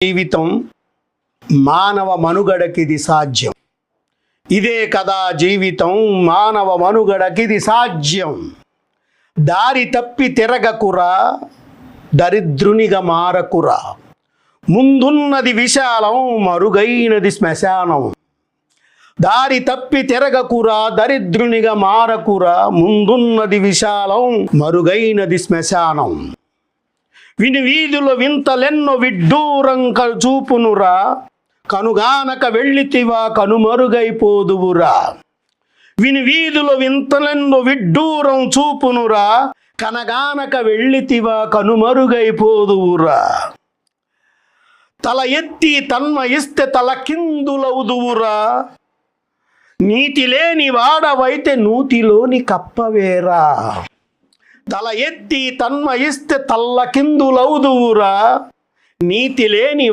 జీవితం మానవ మనుగడకిది సాధ్యం. ఇదే కదా జీవితం మానవ మనుగడకిది సాధ్యం. దారి తప్పి తిరగకురా, దరిద్రునిగా మారకురా. ముందున్నది విశాలం, మరుగైనది శ్మశానం. దారి తప్పి తిరగకురా, దరిద్రునిగా మారకురా. ముందున్నది విశాలం, మరుగైనది శ్మశానం. విని వీధుల వింతలెన్నో విడ్డూరంక చూపునురా. కనుగానక వెళ్ళితివా కనుమరుగైపోదువురా. విని వీధుల వింతలెన్నో విడ్డూరం చూపునురా. కనగానక వెళ్ళితివా కనుమరుగైపోదువురా. తల ఎత్తి తన్మయిస్తే తల కిందులవుదువురా. నీతి లేని వాడవైతే నూతిలోని కప్పవేరా. తల ఎత్తి తన్మయిస్తే తల్ల కిందులవుదువురా. నీతి లేని